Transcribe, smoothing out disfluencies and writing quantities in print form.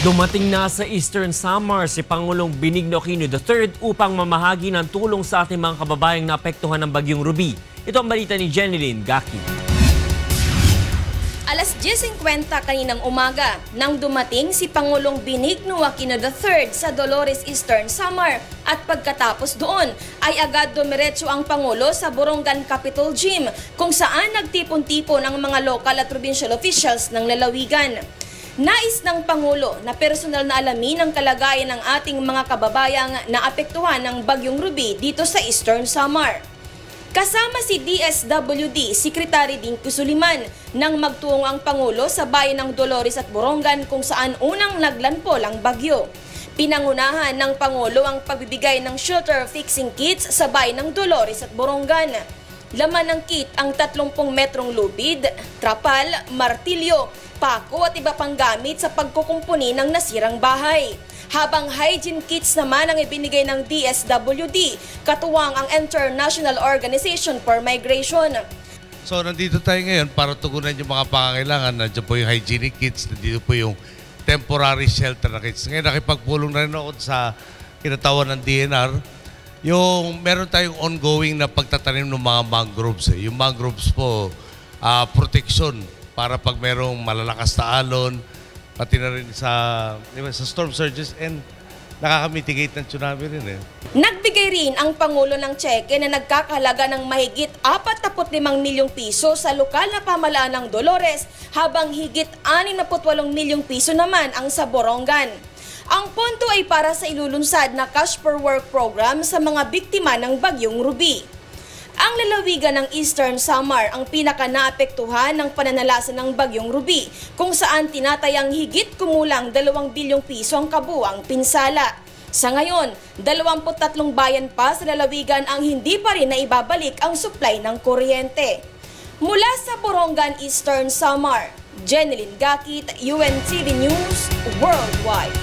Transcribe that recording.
Dumating na sa Eastern Samar si Pangulong Benigno Aquino III upang mamahagi ng tulong sa ating mga kababayang naapektuhan ng Bagyong Ruby. Ito ang balita ni Jeneline Gaki. Alas 10:50 kaninang umaga nang dumating si Pangulong Benigno Aquino III sa Dolores, Eastern Samar at pagkatapos doon ay agad dumiretso ang Pangulo sa Borongan Capitol Gym kung saan nagtipon-tipon ang mga local at provincial officials ng lalawigan. Nais ng Pangulo na personal na alamin ang kalagayan ng ating mga kababayang naapektuhan ng Bagyong Ruby dito sa Eastern Samar. Kasama si DSWD Secretary Dinky Suliman nang magtungo ang Pangulo sa bayan ng Dolores at Borongan kung saan unang naglandfall ang bagyo. Pinangunahan ng Pangulo ang pagbibigay ng shelter fixing kits sa bayan ng Dolores at Borongan. Laman ng kit ang 30 metrong lubid, trapal, martilyo, pako at iba pang gamit sa pagkukumpuni ng nasirang bahay. Habang hygiene kits naman ang ibinigay ng DSWD, katuwang ang International Organization for Migration. So nandito tayo ngayon para tugunan yung mga pangangailangan. Nandiyan po yung hygienic kits, nandito po yung temporary shelter na kits. Ngayon nakipagpulong na rin ako sa kinatawan ng DNR. Yung meron tayong ongoing na pagtatanim ng mga mangroves. Yung mangroves po, protection para pag merong malalakas na alon, pati na rin sa storm surges and nakaka-mitigate ng tsunami rin. Nagbigay rin ang Pangulo ng tseke na nagkakahalaga ng mahigit 45 milyong piso sa lokal na pamahalaan ng Dolores habang higit 68 milyong piso naman ang sa Borongan. Ang pondo ay para sa ilulunsad na Cash for Work program sa mga biktima ng Bagyong Ruby. Ang lalawigan ng Eastern Samar ang pinaka-naapektuhan ng pananalasa ng Bagyong Ruby kung saan tinatayang higit kumulang 2 bilyong piso ang kabuang pinsala. Sa ngayon, 23 bayan pa sa lalawigan ang hindi pa rin naibabalik ang supply ng kuryente. Mula sa Borongan, Eastern Samar, Jeneline Gaki, UNTV News Worldwide.